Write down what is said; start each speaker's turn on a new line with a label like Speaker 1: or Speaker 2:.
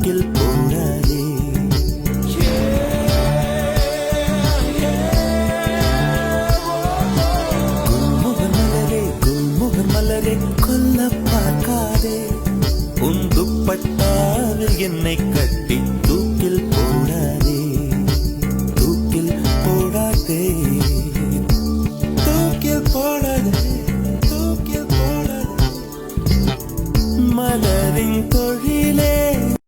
Speaker 1: பைக்கில் போறாதே. குல்முகர் மலரே குல்முகர் மலரே கொல்ல பார்க்காதே. உன் துப்பட்டாவில் என்னை கட்டி